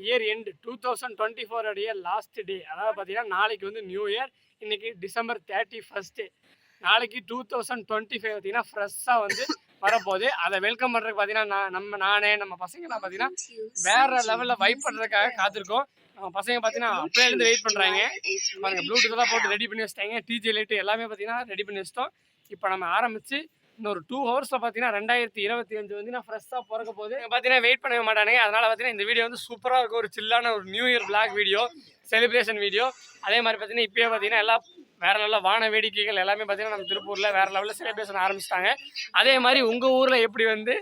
Year end 2024 உடைய last day. அதாவது பார்த்தீங்கன்னா நாளைக்கு வந்து நியூ இயர். இன்னைக்கு December 31. நாளைக்கு 2025 பார்த்தீங்கன்னா ஃப்ரெஷ்ஷாக வந்து வரப்போகுது. அதை வெல்கம் பண்ணுறதுக்கு பார்த்தீங்கன்னா நானே நம்ம பசங்களாம் பார்த்தீங்கன்னா வேற லெவலில் வைப் பண்ணுறதுக்காக காத்திருக்கோம். நம்ம பசங்க பார்த்தீங்கன்னா அப்படியே வெயிட் பண்ணுறாங்க. பாருங்க ப்ளூடூத்லாம் போட்டு ரெடி பண்ணி வச்சிட்டாங்க. டிஜே லைட்டு எல்லாமே பார்த்தீங்கன்னா ரெடி பண்ணி வச்சிட்டோம். இப்போ நம்ம ஆரம்பிச்சு இன்னொரு 2 ஹவர்ஸில் பார்த்தீங்கன்னா 2025 வந்து நான் ஃப்ரெஷ்ஷாக பிறக்க போகுது. பார்த்தீங்கன்னா வெயிட் பண்ணவே மாட்டானுங்க. அதனால் பார்த்தீங்கன்னா இந்த வீடியோ வந்து சூப்பராக இருக்கும். ஒரு சில்லான ஒரு new year vlog video, celebration video. அதே மாதிரி பார்த்தீங்கன்னா இப்போயே பார்த்தீங்கன்னா எல்லாம் வேறு லெவலில் வான வேடிக்கைகள் எல்லாமே பார்த்தீங்கன்னா நம்ம திருப்பூரில் வேறு லெவலில் செலிப்ரேஷன் ஆரம்பிச்சிட்டாங்க. அதே மாதிரி உங்கள் ஊரில் எப்படி வந்து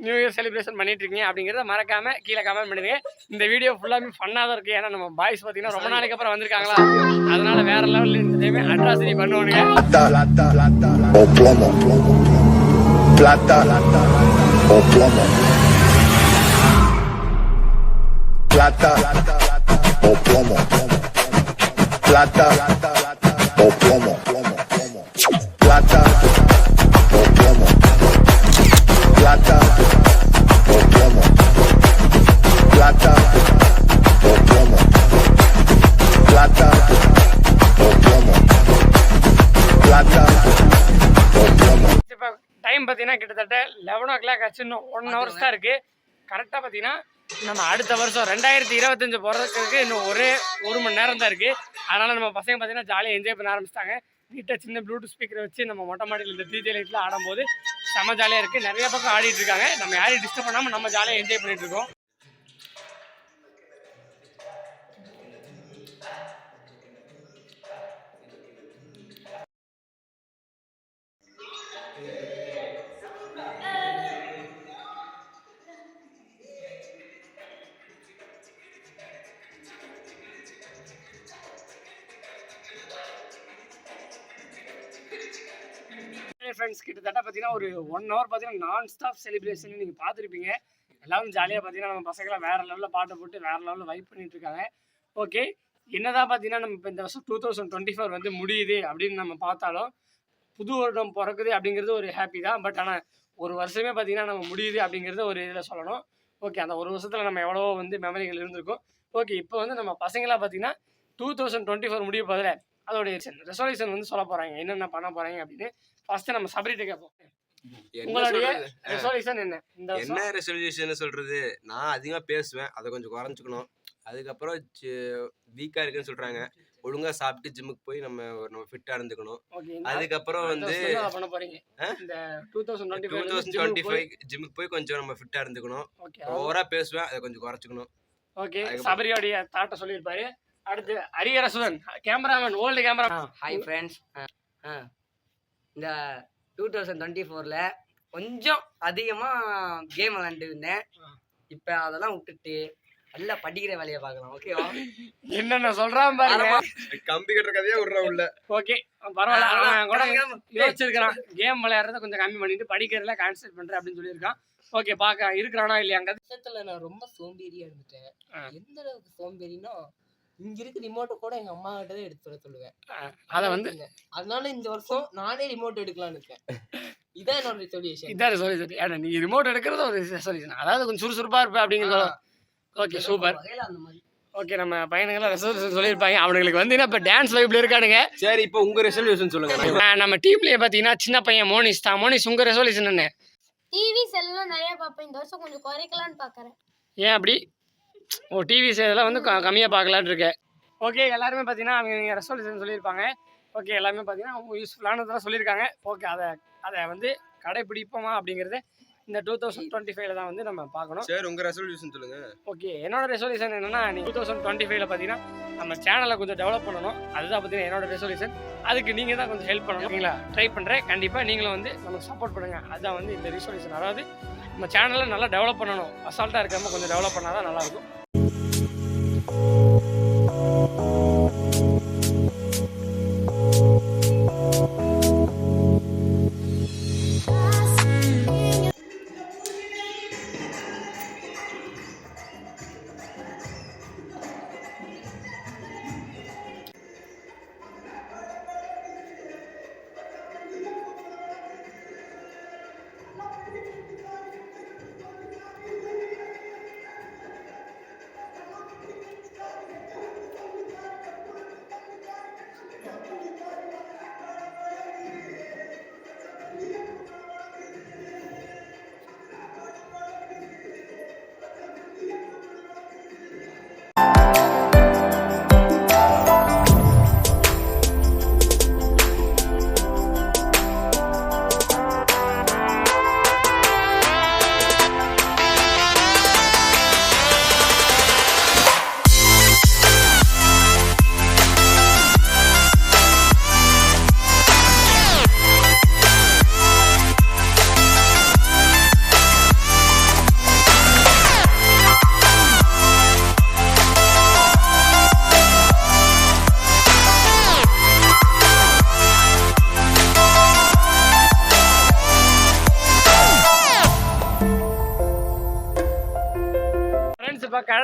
நியூ இயர் செலிப்ரேஷன் பண்ணிட்டு இருக்கீங்க அப்படிங்கிறத மறக்காமல் கீழே கமெண்ட் பண்ணுங்க. இந்த வீடியோ ஃபுல்லாமே ஃபன்னாக தான் இருக்குது. ஏன்னா நம்ம பாய்ஸ் பார்த்தீங்கன்னா ரொம்ப நாளைக்கு அப்புறம் வந்திருக்காங்களா, அதனால வேறு லெவலில் இந்த டைமே அட்ராசிட்டி பண்ணுவானுங்க. Plata o plomo. Plata o plomo. Plata o plomo. Plata o plomo. Plata o plomo. Plata o plomo. Plata o plomo. Plata o plomo. Time பார்த்தீங்கன்னா கிட்டத்தட்ட 11 o'clock ஆச்சு. இன்னும் 1 hours தான் இருக்குது. கரெக்டாக பார்த்தீங்கன்னா நம்ம அடுத்த வருஷம் 2025 போகிறதுக்கு இன்னும் ஒரே 1 மணி நேரம் தான் இருக்குது. அதனால் நம்ம பசங்க பார்த்தீங்கன்னா ஜாலியாக என்ஜாய் பண்ண ஆரம்பிச்சிட்டாங்க. வீட்டை சின்ன ப்ளூடூத் ஸ்பீக்கரை வச்சு நம்ம மொட்டை மாடியில் இந்த டிஜே லைட்டில் ஆடும்போது செம்ம ஜாலியாக இருக்குது. நிறைய பக்கம் ஆடிட்டு இருக்காங்க. நம்ம யாரையும் டிஸ்டர்ப் பண்ணாமல் நம்ம ஜாலியாக என்ஜாய் பண்ணிட்டு இருக்கோம். ஃப்ரெண்ட்ஸ் கிட்டத்தட்ட பார்த்தீங்கன்னா ஒரு 1 hour பார்த்தீங்கன்னா நான் ஸ்டாப் செலிப்ரேஷன் நீங்கள் பார்த்துருப்பீங்க. எல்லாரும் ஜாலியாக பார்த்தீங்கன்னா நம்ம பசங்களாம் வேறு லெவலில் பாட்டை போட்டு வேறு லெவலில் வைப் பண்ணிட்டு இருக்காங்க. ஓகே, என்னதான் பார்த்தீங்கன்னா நம்ம இப்போ இந்த வருஷம் 2024 வந்து முடியுது அப்படின்னு நம்ம பார்த்தாலும் புது வருடம் பிறக்குது அப்படிங்கிறது ஒரு ஹாப்பி தான். பட் ஆனால் ஒரு வருஷமே பார்த்தீங்கன்னா நம்ம முடியுது அப்படிங்கிறத ஒரு இதில் சொல்லணும். ஓகே, அந்த ஒரு வருஷத்தில் நம்ம எவ்வளோ வந்து மெமரிகள் இருந்திருக்கும். ஓகே, இப்போ வந்து நம்ம பசங்களாம் பார்த்தீங்கன்னா 2024 முடிய போதில் அதோடைய ரெசல்யூஷன் வந்து சொல்ல போகிறாங்க, என்னென்ன பண்ண போகிறாங்க அப்படின்னு. ஃபர்ஸ்ட் நம்ம சபரிட்ட கேட்போம். உங்களுடைய ரெசல்யூஷன் என்ன ரெசல்யூஷன் சொல்றது? நான் அதிகமா பேசுவேன், அதை கொஞ்சம் குறைஞ்சுக்கணும். அதுக்கப்புறம் வீக்கா இருக்குன்னு சொல்றாங்க, ஒழுங்கா சாப்பிட்டு ஜிம்முக்கு போய் நம்ம ஃபிட்டா இருந்துக்கணும். அதுக்கப்புறம் வந்து இந்த 2025 ஜிம்முக்கு போய் கொஞ்சம் நம்ம ஃபிட்டா இருந்துக்கணும். ஓவரா பேசுவேன், அதை கொஞ்சம் குறைச்சுக்கணும். ஓகே, சபரியோடைய தாட்ட சொல்லியிருப்பாரு. அடுத்து Hariharasudhan cameraman, old cameraman. Hi friends, இந்த 2024ல் கொஞ்சம் அதிகமாக கேம் விளாண்டு இருந்தேன். இப்போ அதெல்லாம் விட்டுட்டு நல்லா படிக்கிற வேலையை பார்க்கலாம். ஓகேவா? என்னென்ன சொல்றான் பாருங்க, கம்பி கட்டுற கதையே விடுறான் உள்ள. ஓகே, பரவாயில்ல. அவன் கூட யோசிச்சிருக்கிறான், கேம் விளையாடுறத கொஞ்சம் கம்மி பண்ணிட்டு படிக்கிறதுல கான்சென்ட்ரேட் பண்றேன் அப்படின்னு சொல்லியிருக்கான். ஓகே, பார்க்க இருக்கிறானா இல்லையாங்க. நான் ரொம்ப சோம்பேறியா இருந்துட்டேன். எந்த அளவுக்கு சோம்பேறினா, இங்க இருக்க ரிமோட்டை கூட எங்க அம்மா கிட்ட தான் எடுத்து வர சொல்லுவேன். அதை வந்து அதனால இந்த வருஷம் நானே ரிமோட் எடுக்கலாம்னு இருக்கேன். இதான் என்னோட ரெசல்யூஷன். இதான் ரெசல்யூஷன். ஏன்னா நீ ரிமோட் எடுக்கிறது ஒரு ரெசல்யூஷன், அதாவது கொஞ்சம் சுறுசுறுப்பா இருப்ப அப்படிங்கிறது. Okay, super. அந்த மாதிரி ஓகே, நம்ம பையனுங்களாம் ரெசல்யூஷன் சொல்லியிருப்பாங்க. அவனுங்களுக்கு வந்து இப்போ டான்ஸ் வைப்ல இருக்கானுங்க. சரி, இப்போ உங்க ரெசல்யூஷன் சொல்லுங்க. நம்ம டீம்லயே பார்த்தீங்கன்னா சின்ன பையன் மோனிஷ் தான். மோனிஷ், உங்க ரெசல்யூஷன் என்ன? டிவி செல்லாம் நிறைய பார்ப்பேன். இந்த வருஷம் கொஞ்சம் குறைக்கலான்னு பார்க்குறேன். ஏன் அப்படி? டிவி இதெல்லாம் வந்து கம்மியாக பார்க்கலான்னு இருக்கேன். ஓகே, எல்லாருமே பார்த்தீங்கன்னா அவங்க ரெசல்யூஷன் சொல்லியிருப்பாங்க. ஓகே, எல்லாருமே பார்த்தீங்கன்னா அவங்க யூஸ்ஃபுல்லானதெல்லாம் சொல்லியிருக்காங்க. ஓகே, அதை வந்து கடைப்பிடிப்போமா அப்படிங்கிறது இந்த 2025 தான் வந்து நம்ம பார்க்கணும். சரி, உங்க ரெசல்யூஷன் சொல்லுங்க. ஓகே, என்னோட ரெசல்யூஷன் என்னன்னா, நீ 2025 பார்த்தீங்கன்னா நம்ம சேனலை கொஞ்சம் டெவலப் பண்ணணும். அதுதான் பார்த்தீங்கன்னா என்னோட ரெசல்யூஷன். அதுக்கு நீங்கள் தான் கொஞ்சம் ஹெல்ப் பண்ணணும். ஓகேங்களா? ட்ரை பண்ணுறேன். கண்டிப்பாக நீங்களும் வந்து நமக்கு சப்போர்ட் பண்ணுங்கள். அதுதான் வந்து இந்த ரெசல்யூஷன். அதாவது நம்ம சேனலை நல்லா டெவலப் பண்ணணும். அசால்ட்டாக இருக்காமல் கொஞ்சம் டெவலப் பண்ணால் தான் நல்லாயிருக்கும்.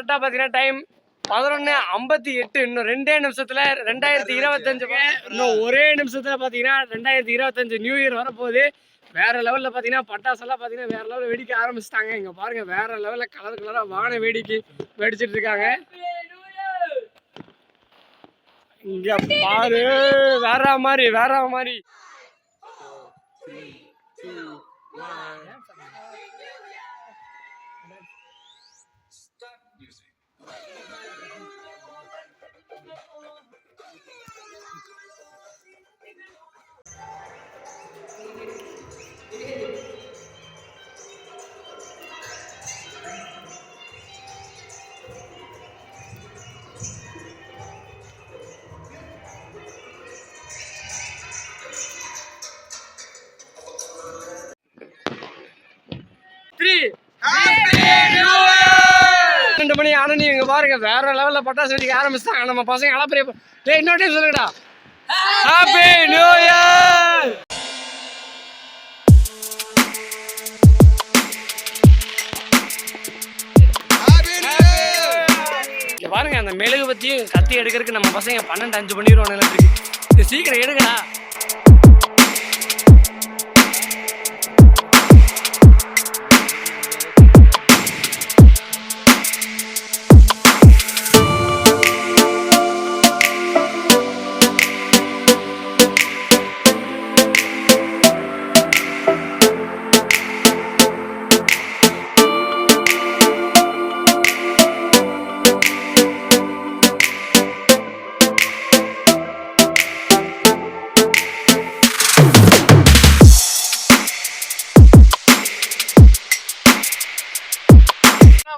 கரெக்டாக பார்த்தீங்கன்னா டைம் 11:58. இன்னும் 2 நிமிஷத்துல 2025 இன்னும் ஒரே நிமிஷத்துல பார்த்தீங்கன்னா 2025 நியூ இயர் வரப்போகுது. வேற லெவலில் பார்த்தீங்கன்னா பட்டாசெல்லாம் பார்த்தீங்கன்னா வேற லெவலில் வெடிக்க ஆரம்பிச்சிட்டாங்க. இங்கே பாருங்க வேற லெவலில் கலர் கலராக வான வேடிக்கை வெடிச்சிட்டு இருக்காங்க. இங்க பாரு வேற மாதிரி மணி ஆனி இங்க பாருங்க வேற லெவல்ல பட்டாசு வெடிக்க ஆரம்பிச்சிட்டாங்க நம்ம பசங்க. அளப்பரிய இன்னொரு டைம் சொல்லுங்கடா, ஹாப்பி நியூ இயர். பாருங்க அந்த மெழுகு பத்தி கத்தி எடுக்கிறதுக்கு நம்ம பசங்க 12-5 பண்ணிடுவாங்க. இது சீக்கிரம் எடுங்கடா.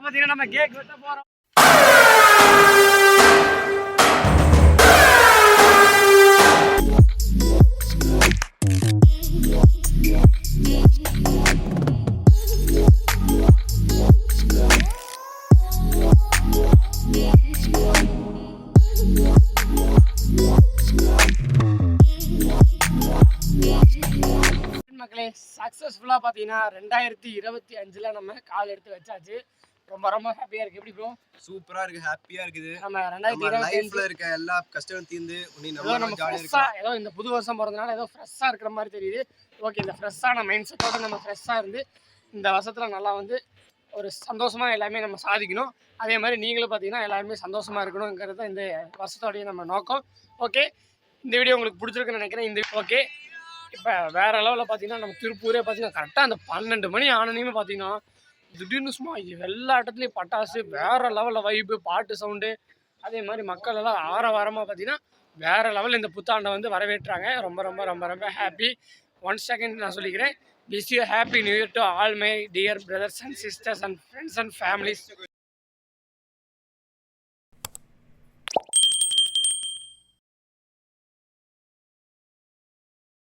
பாத்தீங்கன்னா நம்ம கேக் வெட்ட போறோம். மக்களே சக்சஸ்ஃபுல்லா பாத்தீங்கன்னா 2025ல நம்ம கால் எடுத்து வச்சாச்சு. ரொம்ப ரொம்ப ஹாப்பியா இருக்கு. எப்படி ப்ரோ? சூப்பரா இருக்கு, ஹாப்பியா இருக்குது. நம்ம 2025ல இருக்க எல்லா கஷ்டமும் தீர்ந்து நம்ம ஜாலியா இருக்கோம். ஏதோ இந்த புது வருஷம் பிறந்தனால ஏதோ ஃப்ரெஷ்ஷா இருக்கிற மாதிரி தெரியுது. ஓகே, இந்த ஃப்ரெஷ்ஷான மைண்ட் செட்டோட நம்ம ஃப்ரெஷ்ஷா இருந்து இந்த வருஷத்துல நல்லா வந்து ஒரு சந்தோஷமா எல்லாமே நம்ம சாதிக்கணும். அதே மாதிரி நீங்களும் பார்த்தீங்கன்னா எல்லாருமே சந்தோஷமா இருக்கணுங்கிறது தான் இந்த வருஷத்தோடைய நம்ம நோக்கம். ஓகே, இந்த வீடியோ உங்களுக்கு பிடிச்சிருக்குன்னு நினைக்கிறேன். இந்த ஓகே இப்போ வேற லெவலில் பார்த்தீங்கன்னா நம்ம திருப்பூரே பார்த்தீங்கன்னா கரெக்டாக அந்த 12 மணி ஆனனையுமே பார்த்தீங்கன்னா திடீர்னு சும்மா எல்லா இடத்துலையும் பட்டாசு வேற லெவலில் வைப்பு பாட்டு சவுண்டு. அதே மாதிரி மக்கள் எல்லாம் ஆரவாரமாக பார்த்தீங்கன்னா வேற லெவலில் இந்த புத்தாண்டை வந்து வரவேற்றாங்க. ரொம்ப ரொம்ப ரொம்ப ரொம்ப ஹாப்பி. ஒன் செகண்ட் நான் சொல்லிக்கிறேன். Wish you happy new year to all my dear brothers and sisters and friends and families.